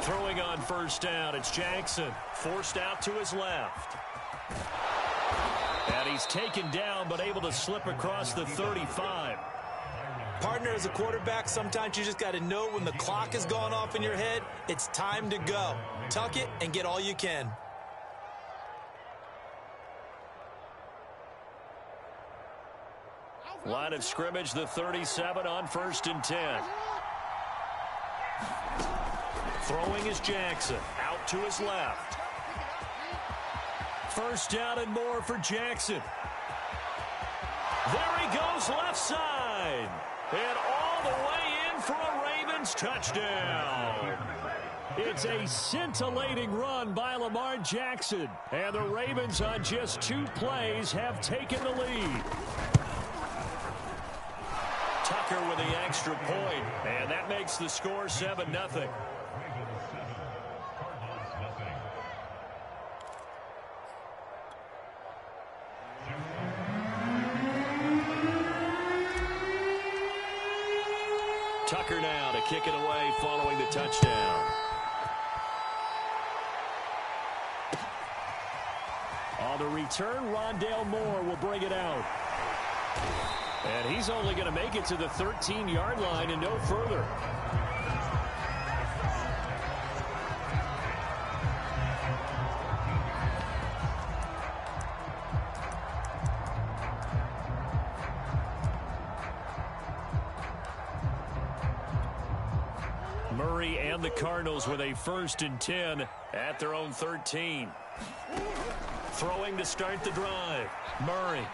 Throwing on first down, it's Jackson. Forced out to his left. And he's taken down, but able to slip across the 35. Partner, as a quarterback, sometimes you just got to know when the clock has gone off in your head, it's time to go. Tuck it and get all you can. Line of scrimmage, the 37 on 1st and 10. Throwing is Jackson. Out to his left. First down and more for Jackson. There he goes left side. And all the way in for a Ravens touchdown. It's a scintillating run by Lamar Jackson. And the Ravens on just 2 plays have taken the lead. Tucker with the extra point. And that makes the score 7-0. Tucker now to kick it away following the touchdown. On the return, Rondale Moore will bring it out. And he's only going to make it to the 13-yard line and no further. Murray and the Cardinals with a 1st and 10 at their own 13. Throwing to start the drive. Murray.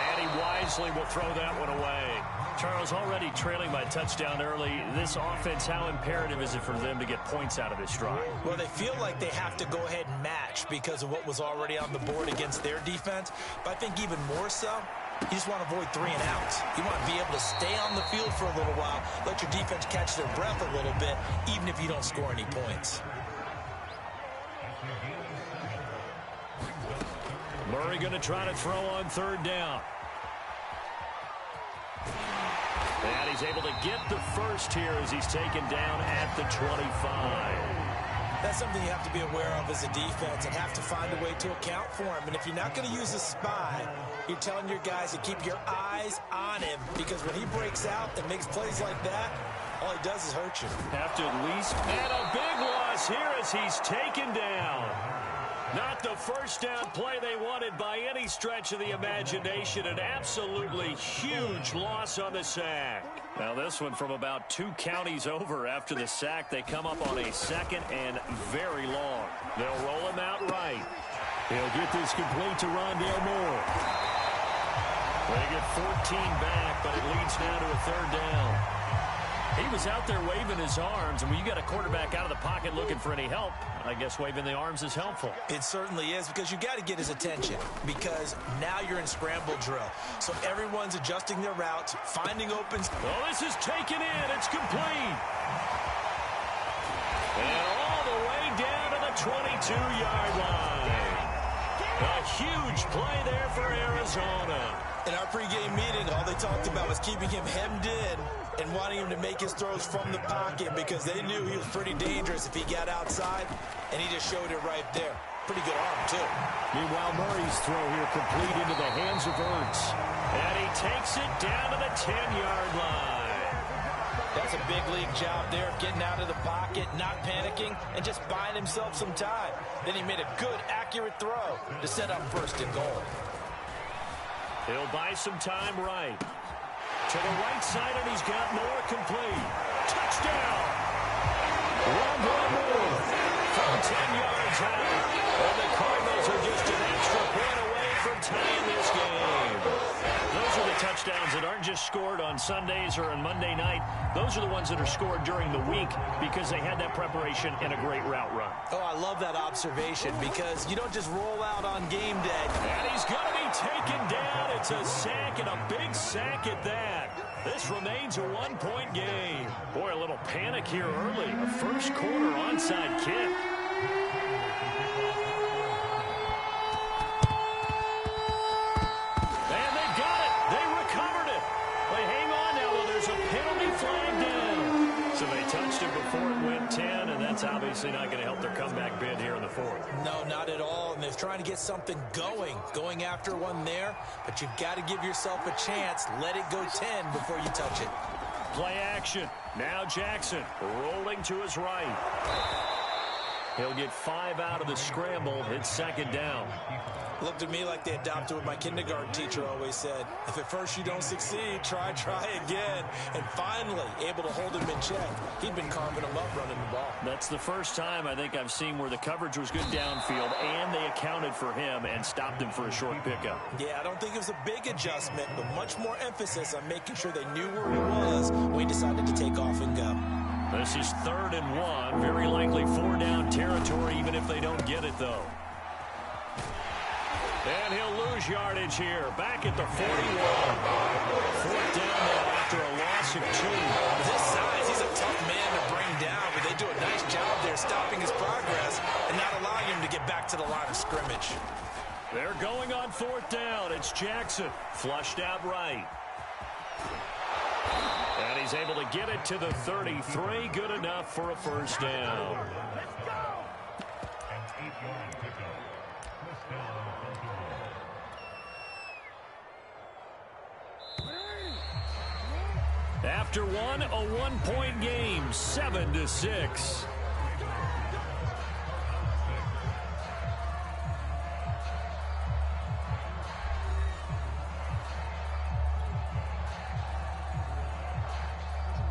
And he wisely will throw that one away. Charles, already trailing by touchdown early. This offense, how imperative is it for them to get points out of this drive? Well, they feel like they have to go ahead and match because of what was already on the board against their defense. But I think even more so, you just want to avoid 3 and outs. You want to be able to stay on the field for a little while, let your defense catch their breath a little bit, even if you don't score any points. Murray going to try to throw on 3rd down. And he's able to get the first here as he's taken down at the 25. That's something you have to be aware of as a defense and have to find a way to account for him. And if you're not going to use a spy, you're telling your guys to keep your eyes on him, because when he breaks out and makes plays like that, all he does is hurt you. Have to at least. And a big loss here as he's taken down. Not the first down play they wanted by any stretch of the imagination. An absolutely huge loss on the sack. Now this one from about 2 counties over after the sack. They come up on a 2nd and very long. They'll roll him out right. He'll get this complete to Rondale Moore. They get 14 back, but it leads now to a 3rd down. He was out there waving his arms, and when you got a quarterback out of the pocket looking for any help, I guess waving the arms is helpful. It certainly is, because you got to get his attention, because now you're in scramble drill. So everyone's adjusting their routes, finding opens. Oh, this is taken in. It's complete. And all the way down to the 22-yard line. A huge play there for Arizona. In our pregame meeting, all they talked about was keeping him hemmed in and wanting him to make his throws from the pocket, because they knew he was pretty dangerous if he got outside, and he just showed it right there. Pretty good arm, too. Meanwhile, Murray's throw here complete into the hands of Ertz. And he takes it down to the 10-yard line. That's a big league job there, getting out of the pocket, not panicking, and just buying himself some time. Then he made a good, accurate throw to set up 1st and goal. He'll buy some time right. To the right side, and he's got more complete. Touchdown! Rondale Moore from 10 yards out. And the Cardinals are just an extra point away from tying this game. Those are the touchdowns that aren't just scored on Sundays or on Monday night. Those are the ones that are scored during the week because they had that preparation and a great route run. Oh, I love that observation, because you don't just roll out on game day. And he's going to be taken down. It's a sack, and a big sack at that. This remains a 1-point game. Boy, a little panic here early. A first-quarter onside kick. And they got it. They recovered it. They hang on now. Well, there's a penalty flag obviously not going to help their comeback bid here in the fourth. No, not at all. And they're trying to get something going after one there. But you've got to give yourself a chance. Let it go 10 before you touch it. Play action. Now Jackson rolling to his right. He'll get 5 out of the scramble. It's second down. Looked at me like they adopted what my kindergarten teacher always said. If at first you don't succeed, try again. And finally, able to hold him in check. He'd been carving him up running the ball. That's the first time I think I've seen where the coverage was good downfield and they accounted for him and stopped him for a short pickup. Yeah, I don't think it was a big adjustment, but much more emphasis on making sure they knew where he was when he decided to take off and go. This is 3rd and 1. Very likely 4-down territory, even if they don't get it, though. And he'll lose yardage here. Back at the 41. 4th down now after a loss of 2. This size, he's a tough man to bring down, but they do a nice job there stopping his progress and not allowing him to get back to the line of scrimmage. They're going on 4th down. It's Jackson. Flushed out right. And he's able to get it to the 33. Good enough for a first down. After one, a 1-point game, 7-6.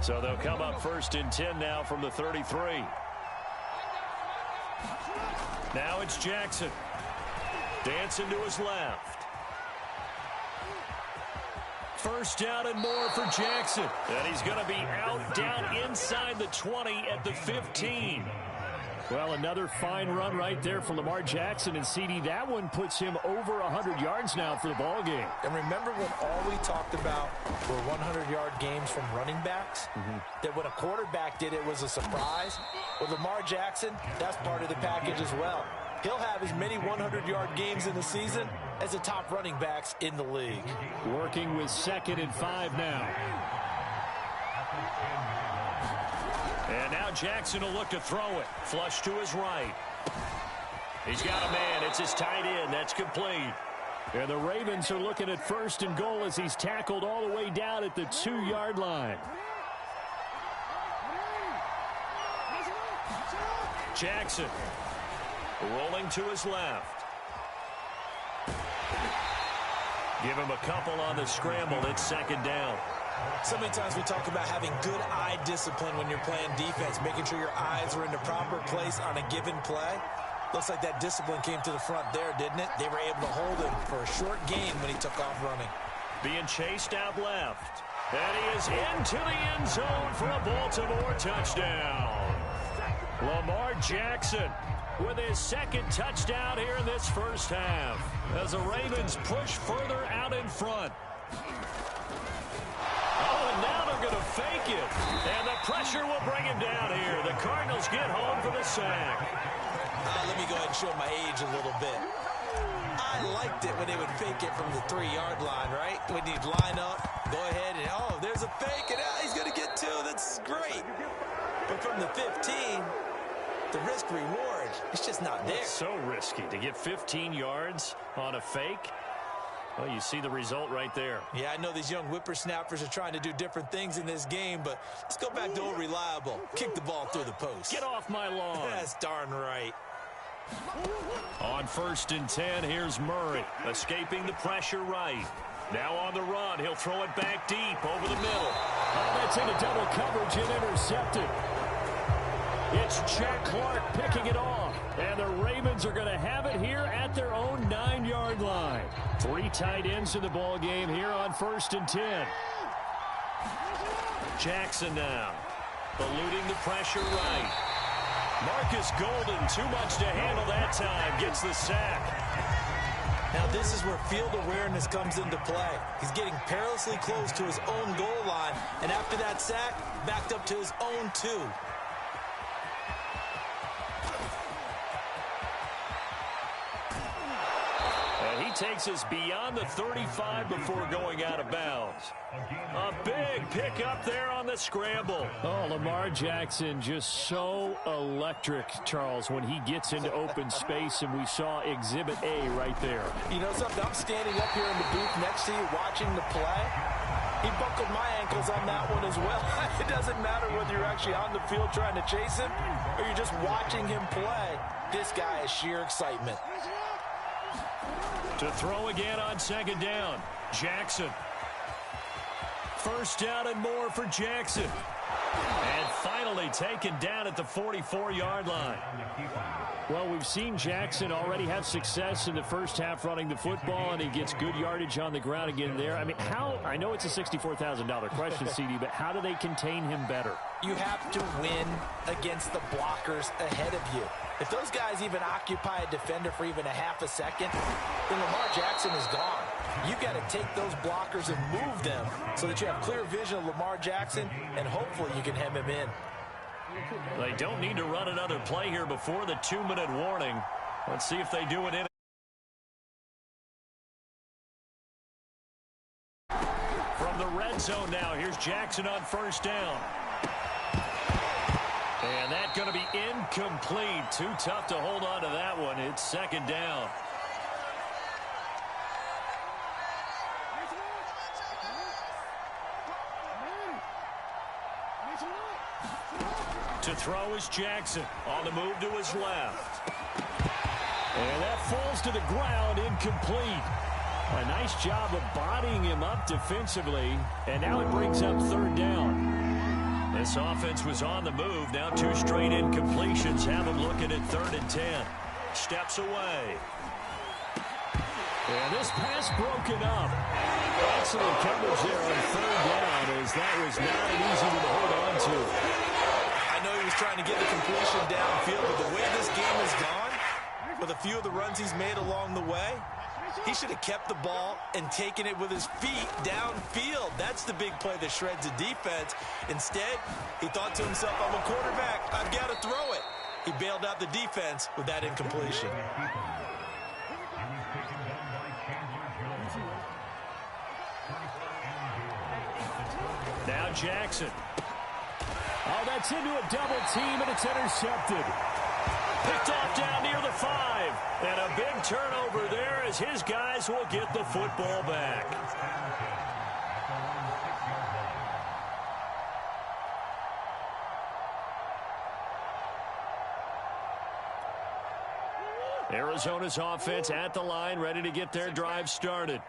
So they'll come up 1st and 10 now from the 33. Now it's Jackson. Dancing to his left. 1st down and more for Jackson. And he's going to be out down inside the 20 at the 15. Well, another fine run right there for Lamar Jackson. And, CD, that one puts him over 100 yards now for the ball game. And remember when all we talked about were 100-yard games from running backs? That when a quarterback did it was a surprise? With Lamar Jackson, that's part of the package as well. He'll have as many 100-yard games in the season as the top running backs in the league. Working with 2nd and 5 now. And now Jackson will look to throw it. Flush to his right. He's got a man. It's his tight end. That's complete. And the Ravens are looking at 1st and goal as he's tackled all the way down at the 2-yard line. Jackson rolling to his left. Give him a couple on the scramble. It's 2nd down. So many times we talk about having good eye discipline when you're playing defense, making sure your eyes are in the proper place on a given play. Looks like that discipline came to the front there, didn't it? They were able to hold him for a short gain when he took off running. Being chased out left. And he is into the end zone for a Baltimore touchdown. Lamar Jackson with his 2nd touchdown here in this first half as the Ravens push further out in front. Oh, and now they're going to fake it. And the pressure will bring him down here. The Cardinals get home for the sack. Let me go ahead and show my age a little bit. I liked it when they would fake it from the 3-yard line, right? When you'd line up, go ahead and, oh, there's a fake, and he's going to get 2. That's great. But from the 15, the risk-reward, it's just not there. It's so risky to get 15 yards on a fake. Well, you see the result right there. Yeah, I know these young whippersnappers are trying to do different things in this game, but let's go back to old reliable. Kick the ball through the post. Get off my lawn. That's darn right. On 1st and 10, here's Murray, escaping the pressure right. Now on the run, he'll throw it back deep over the middle. Oh, that's into double coverage and intercepted. It's Jack Clark picking it off. And the Ravens are going to have it here at their own 9-yard line. 3 tight ends in the ball game here on 1st and 10. Jackson now, eluding the pressure right. Marcus Golden, too much to handle that time, gets the sack. Now this is where field awareness comes into play. He's getting perilously close to his own goal line, and after that sack, backed up to his own 2. And he takes us beyond the 35 before going out of bounds. A big pickup there on the scramble. Oh, Lamar Jackson just so electric, Charles, when he gets into open space, and we saw Exhibit A right there. You know something? I'm standing up here in the booth next to you watching the play. He buckled my ankles on that one as well. It doesn't matter whether you're actually on the field trying to chase him or you're just watching him play. This guy is sheer excitement. To throw again on second down, Jackson. First down and more for Jackson. And finally taken down at the 44-yard line. Well, we've seen Jackson already have success in the first half running the football, and he gets good yardage on the ground again there. I mean, I know it's a $64,000 question, CD, but how do they contain him better? You have to win against the blockers ahead of you. If those guys even occupy a defender for even a half a second, then Lamar Jackson is gone. You've got to take those blockers and move them so that you have clear vision of Lamar Jackson, and hopefully you can hem him in. They don't need to run another play here before the 2-minute warning. Let's see if they do it in. From the red zone now, here's Jackson on first down. And that's going to be incomplete. Too tough to hold on to that one. It's second down. To throw is Jackson. On the move to his left. And that falls to the ground, incomplete. A nice job of bodying him up defensively. And now it brings up third down. This offense was on the move. Now 2 straight incompletions have them looking at 3rd and 10. Steps away. And this pass broken up. Excellent coverage there on 3rd down, as that was not an easy one to hold on to. I know he was trying to get the completion downfield, but the way this game has gone, with a few of the runs he's made along the way, he should have kept the ball and taken it with his feet downfield. That's the big play that shreds the defense. Instead, he thought to himself, I'm a quarterback, I've got to throw it. He bailed out the defense with that incompletion. Now Jackson. Oh, that's into a double team, and it's intercepted. Picked off down near the 5. And a big turnover there as his guys will get the football back. Arizona's offense at the line, ready to get their drive started.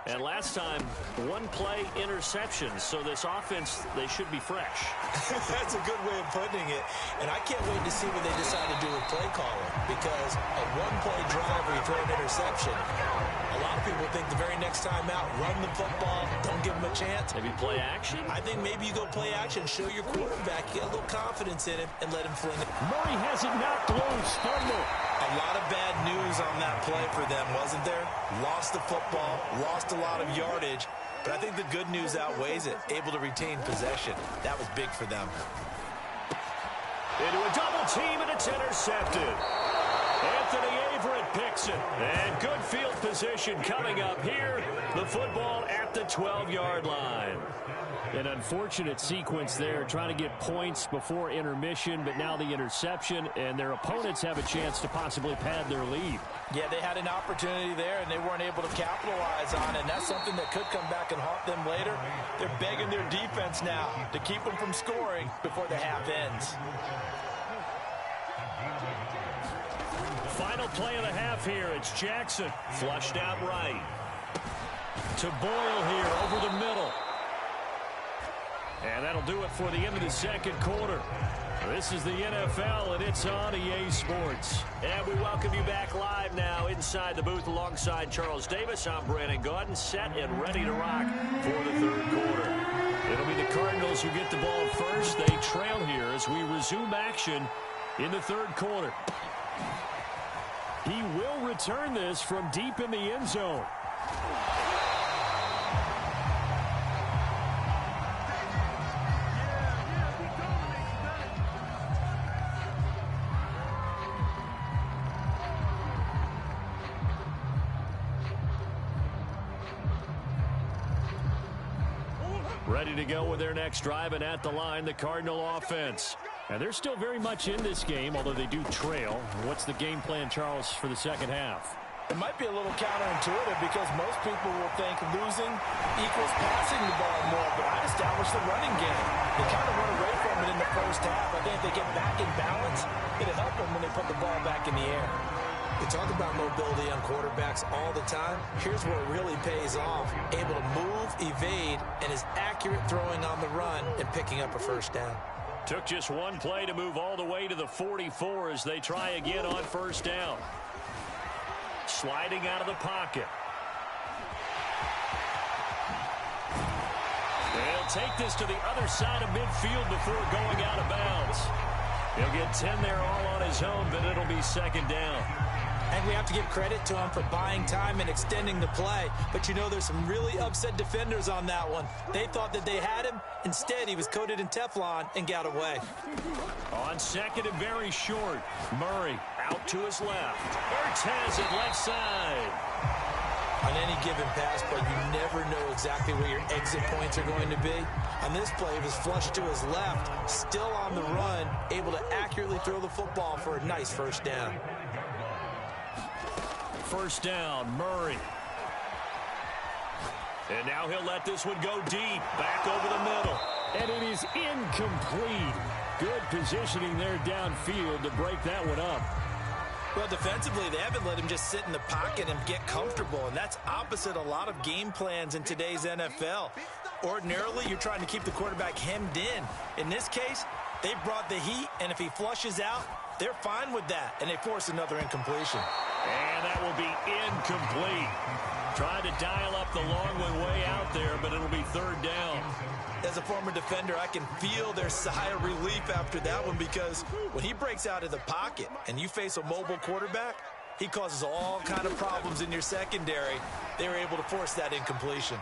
And last time, 1-play interceptions. So this offense, they should be fresh. That's a good way of putting it. And I can't wait to see what they decide to do with play calling. Because a 1-play drive where you throw an interception, a lot of people think the very next time out, run the football, don't give them a chance. Maybe play action? I think maybe you go play action, show your quarterback, get a little confidence in him, and let him fling it. Murray has it knocked loose. Fumble. A lot of bad news on that play for them, wasn't there? Lost the football, lost a lot of yardage, but I think the good news outweighs it. Able to retain possession. That was big for them. Into a double team, and it's intercepted. Anthony Averett picks it. And good field position coming up here. The football at the 12-yard line. An unfortunate sequence there, trying to get points before intermission, but now the interception, and their opponents have a chance to possibly pad their lead. Yeah, they had an opportunity there, and they weren't able to capitalize on it, and that's something that could come back and haunt them later. They're begging their defense now to keep them from scoring before the half ends. Final play of the half here. It's Jackson. Flushed out right. To Boyle here over the middle. And that'll do it for the end of the second quarter. This is the NFL, and it's on EA Sports. And we welcome you back live now inside the booth alongside Charles Davis. I'm Brandon Gaudin, set and ready to rock for the third quarter. It'll be the Cardinals who get the ball first. They trail here as we resume action in the third quarter. He will return this from deep in the end zone. Ready to go with their next drive, and at the line, the Cardinal offense. And they're still very much in this game, although they do trail. What's the game plan, Charles, for the second half? It might be a little counterintuitive because most people will think losing equals passing the ball more, but I established the running game. They kind of went away from it in the first half. I think if they get back in balance, it'll help them when they put the ball back in the air. We talk about mobility on quarterbacks all the time. Here's where it really pays off. Able to move, evade, and is accurate throwing on the run and picking up a first down. Took just one play to move all the way to the 44 as they try again on first down. Sliding out of the pocket. They'll take this to the other side of midfield before going out of bounds. He'll get 10 there all on his own, but it'll be second down. And we have to give credit to him for buying time and extending the play. But you know, there's some really upset defenders on that one. They thought that they had him. Instead, he was coated in Teflon and got away. On second and very short, Murray out to his left. Ertz has it left side. On any given pass play, you never know exactly where your exit points are going to be. On this play, he was flushed to his left, still on the run, able to accurately throw the football for a nice first down. First down, Murray. And now he'll let this one go deep, back over the middle. And it is incomplete. Good positioning there downfield to break that one up. Well, defensively, they haven't let him just sit in the pocket and get comfortable, and that's opposite a lot of game plans in today's NFL. Ordinarily, you're trying to keep the quarterback hemmed in. In this case, they brought the heat, and if he flushes out, they're fine with that, and they force another incompletion. And that will be incomplete. Trying to dial up the long way out there, but it'll be third down. As a former defender, I can feel their sigh of relief after that one because when he breaks out of the pocket and you face a mobile quarterback, he causes all kind of problems in your secondary. They were able to force that incompletion.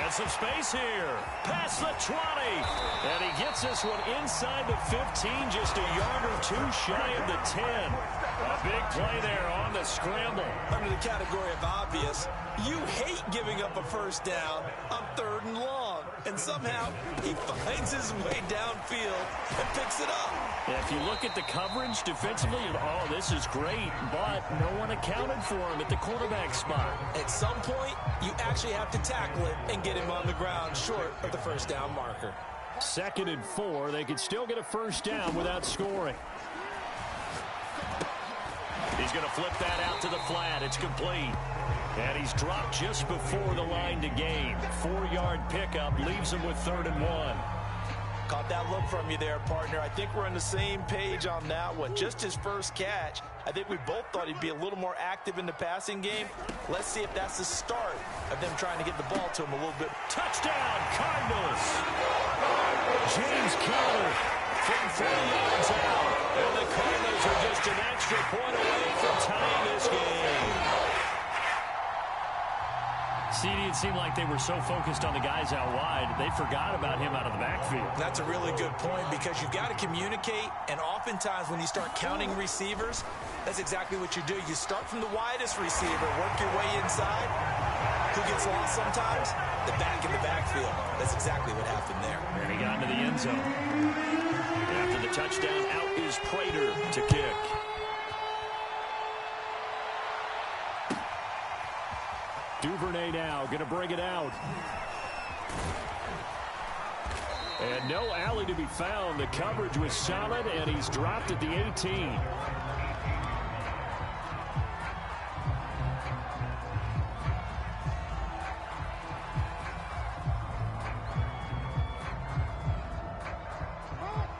And some space here. Past the 20. And he gets this one inside the 15, just a yard or two shy of the 10. A big play there on the scramble. Under the category of obvious, you hate giving up a first down on 3rd and long. And somehow he finds his way downfield and picks it up. If you look at the coverage defensively, oh, this is great, but no one accounted for him at the quarterback spot. At some point, you actually have to tackle it and get him on the ground short of the first down marker. 2nd and 4. They could still get a first down without scoring. He's going to flip that out to the flat. It's complete. And he's dropped just before the line to gain. 4-yard pickup leaves him with 3rd and 1. Caught that look from you there, partner. I think we're on the same page on that one. Just his first catch. I think we both thought he'd be a little more active in the passing game. Let's see if that's the start of them trying to get the ball to him a little bit. Touchdown, Cardinals. James Conner from 40 yards out. And the Cardinals are just an extra point away from tying this game. CD, it seemed like they were so focused on the guys out wide, they forgot about him out of the backfield. That's a really good point because you've got to communicate, and oftentimes when you start counting receivers, that's exactly what you do. You start from the widest receiver, work your way inside. Who gets lost sometimes? The back in the backfield. That's exactly what happened there. And he got into the end zone. After the touchdown, out is Prater to kick. Duvernay now going to bring it out. And no alley to be found. The coverage was solid, and he's dropped at the 18.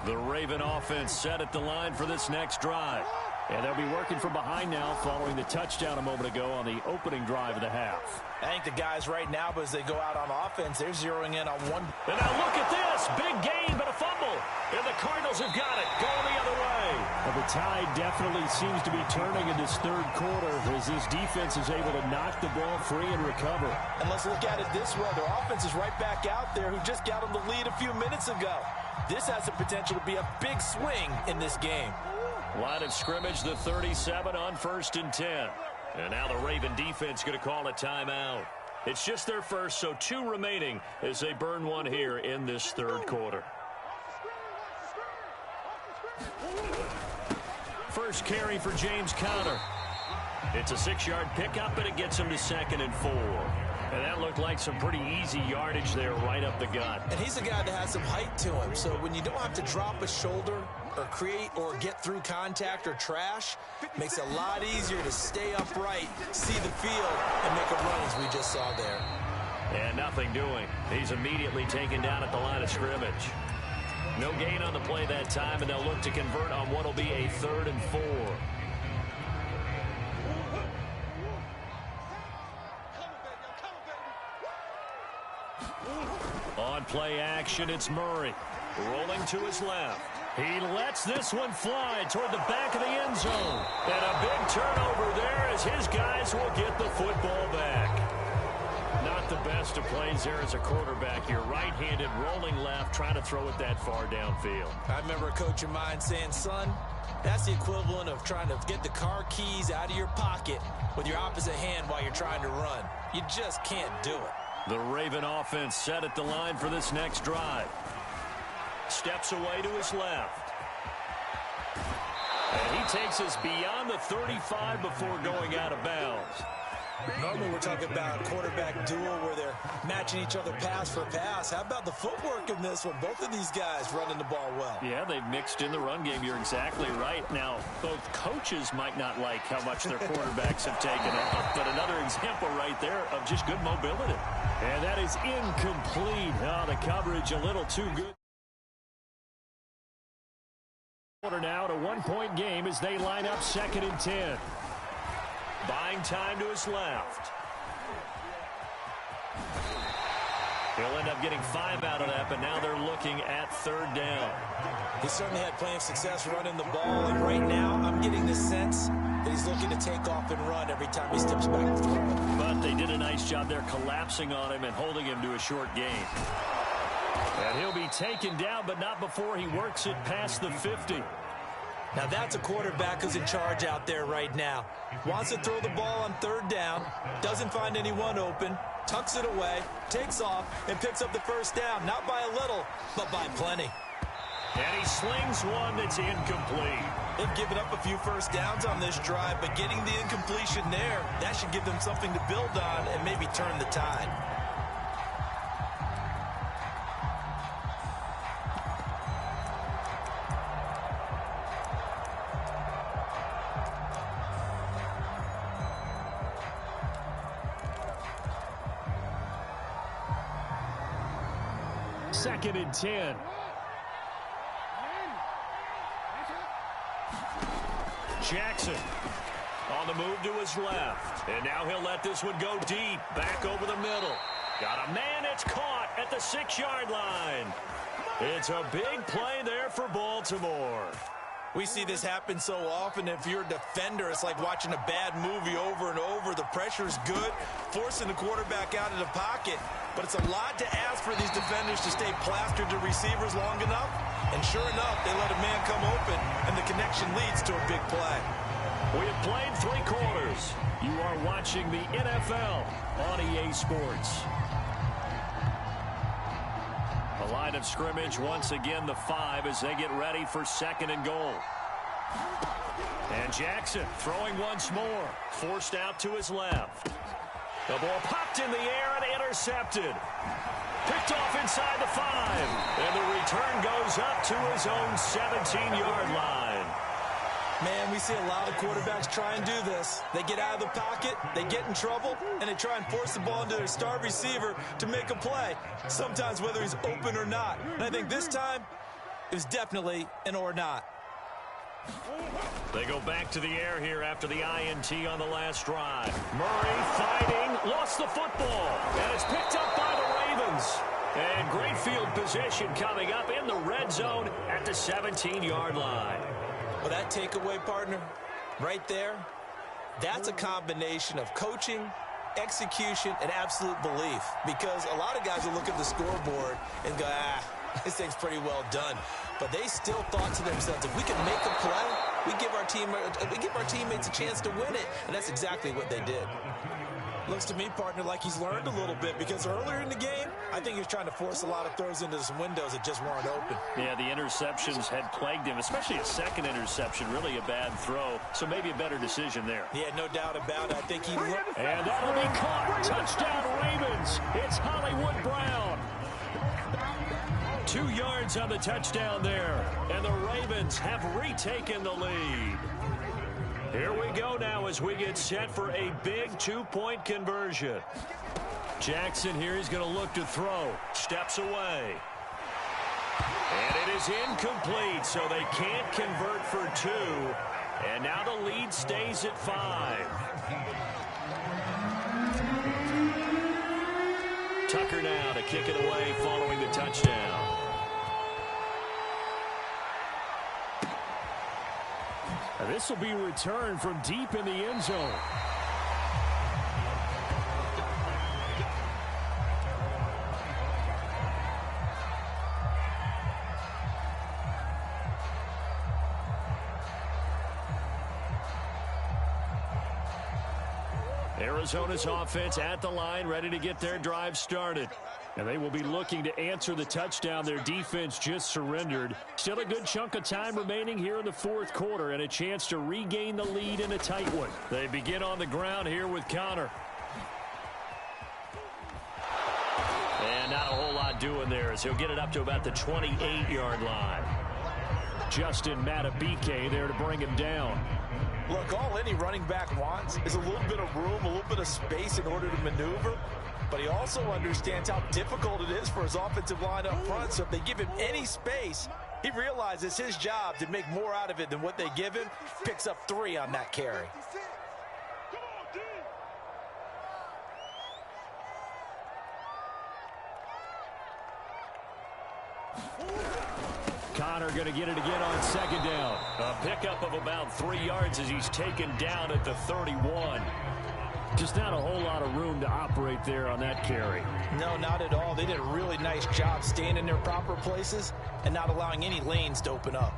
The Raven offense set at the line for this next drive. And they'll be working from behind now following the touchdown a moment ago on the opening drive of the half. I think the guys right now, but as they go out on offense, they're zeroing in on one. And now look at this. Big gain, but a fumble. And the Cardinals have got it. Going the other way. Well, the tide definitely seems to be turning in this third quarter as this defense is able to knock the ball free and recover. And let's look at it this way. Their offense is right back out there who just got them the lead a few minutes ago. This has the potential to be a big swing in this game. Line of scrimmage, the 37 on 1st and 10. And now the Raven defense going to call a timeout. It's just their first, so 2 remaining as they burn one here in this third quarter. First carry for James Conner. It's a 6-yard pickup, and it gets him to 2nd and 4. And that looked like some pretty easy yardage there right up the gut. And he's a guy that has some height to him, so when you don't have to drop a shoulder or create or get through contact or trash, makes it a lot easier to stay upright, see the field, and make a run as we just saw there. And nothing doing. He's immediately taken down at the line of scrimmage. No gain on the play that time, and they'll look to convert on what will be a 3rd and 4. On play action, it's Murray. Rolling to his left. He lets this one fly toward the back of the end zone. And a big turnover there as his guys will get the football back. Not the best of plays there as a quarterback. You're right-handed, rolling left, trying to throw it that far downfield. I remember a coach of mine saying, son, that's the equivalent of trying to get the car keys out of your pocket with your opposite hand while you're trying to run. You just can't do it. The Raven offense set at the line for this next drive. Steps away to his left. And he takes us beyond the 35 before going out of bounds. Normally we're talking about quarterback duel where they're matching each other pass for pass. How about the footwork in this one? Both of these guys running the ball well. Yeah, they've mixed in the run game. You're exactly right. Now, both coaches might not like how much their quarterbacks have taken off, but another example right there of just good mobility. And that is incomplete. Oh, the coverage a little too good. Now to 1-point game as they line up 2nd and 10. Buying time to his left. He'll end up getting 5 out of that, but now they're looking at 3rd down. He certainly had plenty of success running the ball, and right now I'm getting the sense that he's looking to take off and run every time he steps back to throw. But they did a nice job there collapsing on him and holding him to a short gain. And he'll be taken down, but not before he works it past the 50. Now that's a quarterback who's in charge out there right now. Wants to throw the ball on 3rd down, doesn't find anyone open, tucks it away, takes off, and picks up the 1st down. Not by a little, but by plenty. And he slings one that's incomplete. They've given up a few 1st downs on this drive, but getting the incompletion there, that should give them something to build on and maybe turn the tide. Second and 10. Jackson on the move to his left. And now he'll let this one go deep. Back over the middle. Got a man. It's caught at the 6-yard line. It's a big play there for Baltimore. We see this happen so often. If you're a defender, it's like watching a bad movie over and over. The pressure's good, forcing the quarterback out of the pocket. But it's a lot to ask for these defenders to stay plastered to receivers long enough. And sure enough, they let a man come open, and the connection leads to a big play. We have played 3 quarters. You are watching the NFL on EA Sports. The line of scrimmage, once again, the 5 as they get ready for 2nd and goal. And Jackson throwing once more. Forced out to his left. The ball popped in the air and intercepted. Picked off inside the 5. And the return goes up to his own 17-yard line. Man, we see a lot of quarterbacks try and do this. They get out of the pocket, they get in trouble, and they try and force the ball into their star receiver to make a play, sometimes whether he's open or not. And I think this time, it was definitely an or not. They go back to the air here after the INT on the last drive. Murray fighting, lost the football, and it's picked up by the Ravens. And great field position coming up in the red zone at the 17-yard line. Well, that takeaway, partner, right there, that's a combination of coaching, execution, and absolute belief. Because a lot of guys will look at the scoreboard and go, this thing's pretty well done. But they still thought to themselves, if we can make a play, we give our teammates a chance to win it. And that's exactly what they did. Looks to me, partner, like he's learned a little bit because earlier in the game, I think he was trying to force a lot of throws into some windows that just weren't open. Yeah, the interceptions had plagued him, especially a second interception, really a bad throw. So maybe a better decision there. Yeah, no doubt about it. I think he... And that'll be caught. Touchdown, Ravens. It's Hollywood Brown. 2 yards on the touchdown there. And the Ravens have retaken the lead. Here we go now as we get set for a big 2-point conversion. Jackson here is going to look to throw. Steps away. And it is incomplete, so they can't convert for 2. And now the lead stays at 5. Tucker now to kick it away following the touchdown. This will be returned from deep in the end zone. Arizona's offense at the line, ready to get their drive started. And they will be looking to answer the touchdown their defense just surrendered. Still a good chunk of time remaining here in the fourth quarter and a chance to regain the lead in a tight one. They begin on the ground here with Connor. And not a whole lot doing there as he'll get it up to about the 28-yard line. Justin Matabike there to bring him down. Look, all any running back wants is a little bit of room, a little bit of space in order to maneuver. But he also understands how difficult it is for his offensive line up front. So if they give him any space, he realizes his job to make more out of it than what they give him. Picks up 3 on that carry. Connor going to get it again on second down. A pickup of about 3 yards as he's taken down at the 31. Just not a whole lot of room to operate there on that carry. No, not at all. They did a really nice job staying in their proper places and not allowing any lanes to open up.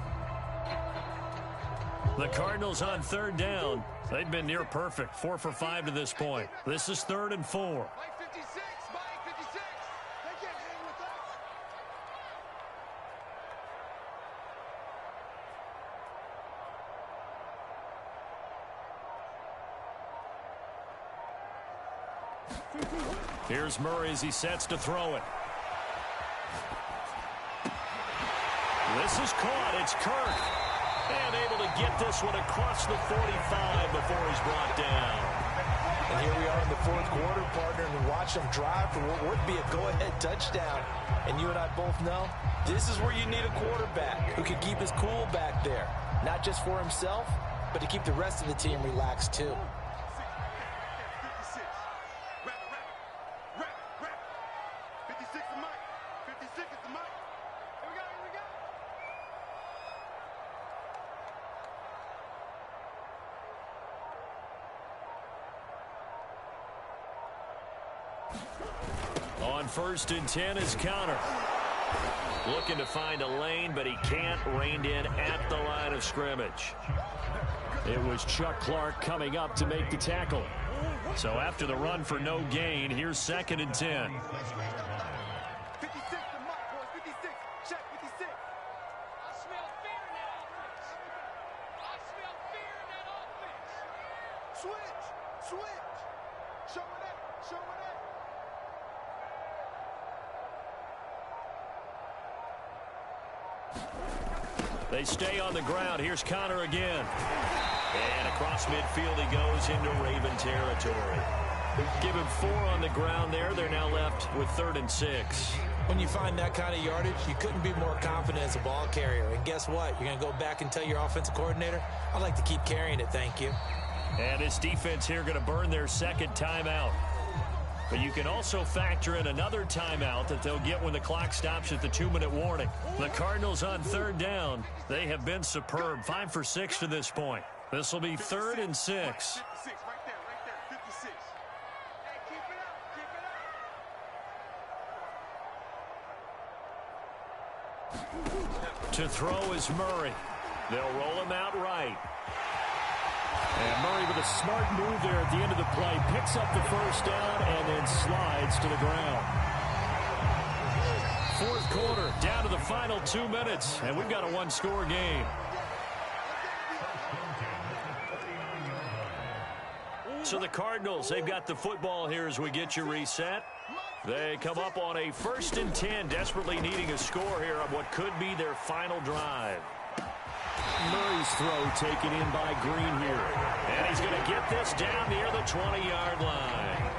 The Cardinals on third down. They've been near perfect. 4 for 5 to this point. This is 3rd and 4. Here's Murray as he sets to throw it. This is caught. It's Kirk. And able to get this one across the 45 before he's brought down. And here we are in the fourth quarter, partner, and watch them drive for what would be a go-ahead touchdown. And you and I both know this is where you need a quarterback who can keep his cool back there. Not just for himself, but to keep the rest of the team relaxed too. On 1st and 10 is Connor. Looking to find a lane, but he can't. Reined in at the line of scrimmage. It was Chuck Clark coming up to make the tackle. So after the run for no gain, here's 2nd and 10. They stay on the ground. Here's Connor again. And across midfield he goes into Raven territory. Give him 4 on the ground there. They're now left with 3rd and 6. When you find that kind of yardage, you couldn't be more confident as a ball carrier. And guess what? You're going to go back and tell your offensive coordinator, I'd like to keep carrying it, thank you. And this defense here going to burn their 2nd timeout. But you can also factor in another timeout that they'll get when the clock stops at the 2-minute warning. The Cardinals on 3rd down. They have been superb. 5 for 6 to this point. This will be 3rd and 6. To throw is Murray. They'll roll him out right. And Murray with a smart move there at the end of the play. Picks up the first down and then slides to the ground. Fourth quarter, down to the final 2 minutes, and we've got a one-score game. So the Cardinals, they've got the football here as we get you reset. They come up on a 1st and 10, desperately needing a score here on what could be their final drive. Murray's throw taken in by Green here. And he's going to get this down near the 20-yard line.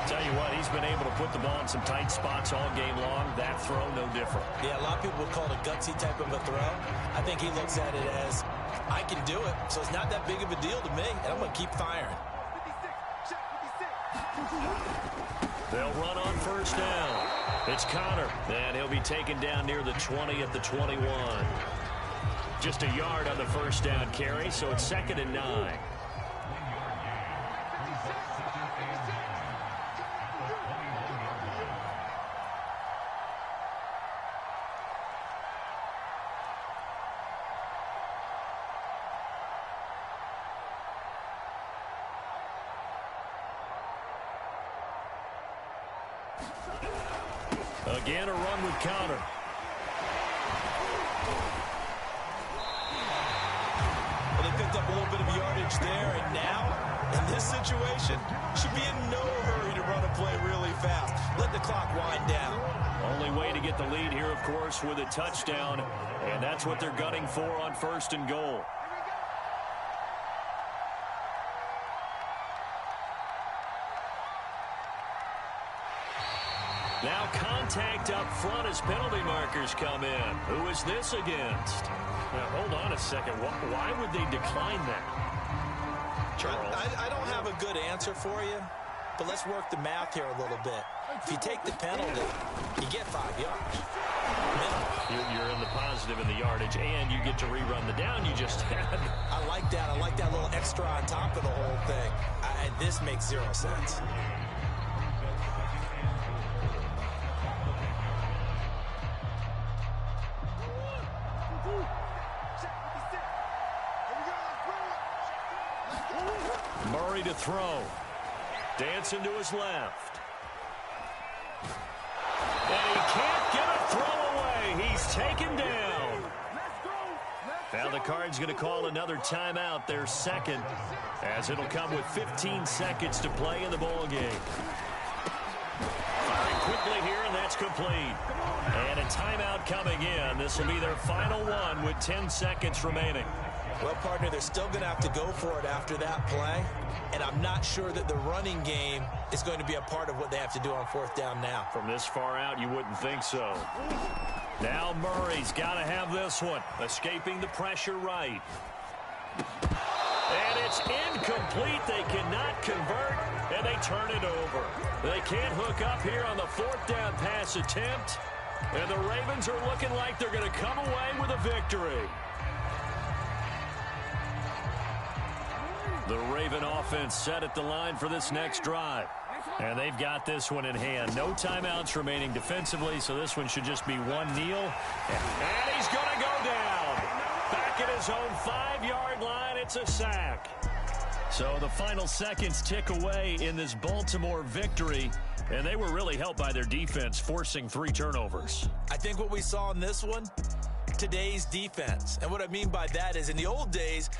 Tell you what, he's been able to put the ball in some tight spots all game long. That throw, no different. Yeah, a lot of people would call it a gutsy type of a throw. I think he looks at it as, I can do it, so it's not that big of a deal to me, and I'm going to keep firing. They'll run on first down. It's Connor, and he'll be taken down near the 20 at the 21. Just a yard on the first down carry, so it's 2nd and 9. Again, a run with Connor. Well, they picked up a little bit of yardage there, and now, in this situation, should be in no hurry to run a play really fast. Let the clock wind down. Only way to get the lead here, of course, with a touchdown, and that's what they're gunning for on 1st and goal. Now contact up front as penalty markers come in. Who is this against? Now, hold on a second. Why would they decline that? Charles? I don't have a good answer for you, but let's work the math here a little bit. If you take the penalty, you get 5 yards. You're in the positive in the yardage, and you get to rerun the down you just had. I like that. I like that little extra on top of the whole thing. This makes 0 sense. Murray to throw. Dancing to his left. And he can't get a throw away. He's taken down. Now the Cards going to call another timeout, their 2nd, as it'll come with 15 seconds to play in the ball game. Firing quickly here, and that's complete. And a timeout coming in. This will be their final one with 10 seconds remaining. Well, partner, they're still going to have to go for it after that play, and I'm not sure that the running game is going to be a part of what they have to do on 4th down now. From this far out, you wouldn't think so. Now Murray's got to have this one, escaping the pressure right. And it's incomplete. They cannot convert, and they turn it over. They can't hook up here on the 4th down pass attempt, and the Ravens are looking like they're going to come away with a victory. The Raven offense set at the line for this next drive. And they've got this one in hand. No timeouts remaining defensively, so this one should just be one kneel. And he's going to go down. Back at his own 5-yard line, it's a sack. So the final seconds tick away in this Baltimore victory. And they were really helped by their defense, forcing 3 turnovers. I think what we saw in this one, today's defense. And what I mean by that is in the old days,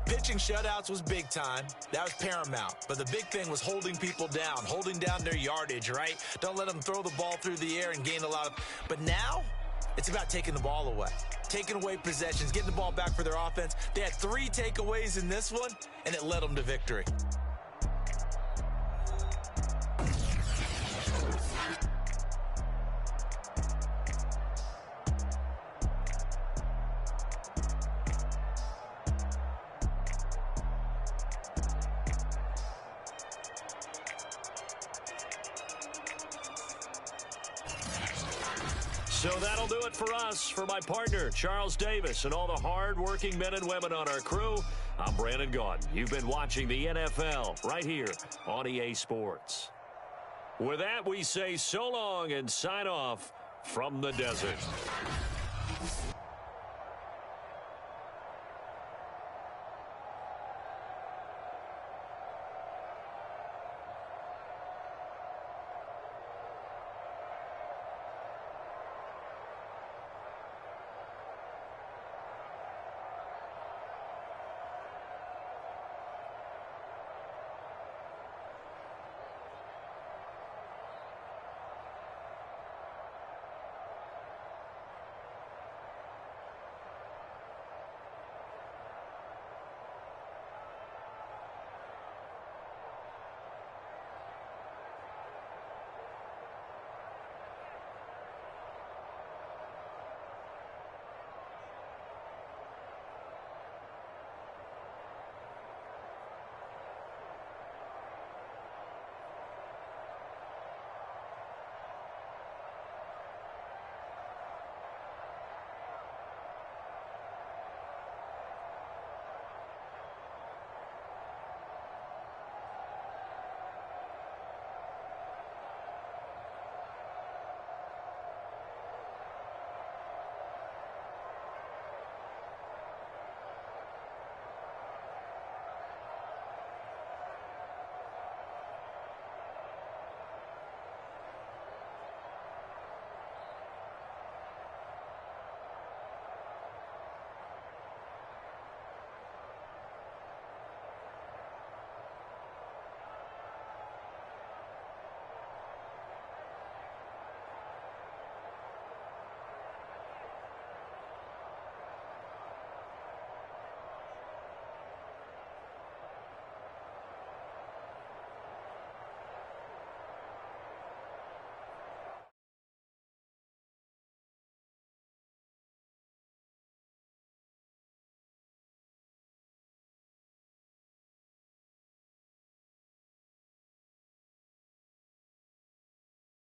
pitching shutouts was big time. That was paramount. But the big thing was holding people down, holding down their yardage, right? Don't let them throw the ball through the air and gain a lot of... But now, it's about taking the ball away. Taking away possessions, getting the ball back for their offense. They had 3 takeaways in this one, and it led them to victory. So that'll do it for us. For my partner, Charles Davis, and all the hard-working men and women on our crew, I'm Brandon Gaudin. You've been watching the NFL right here on EA Sports. With that, we say so long and sign off from the desert.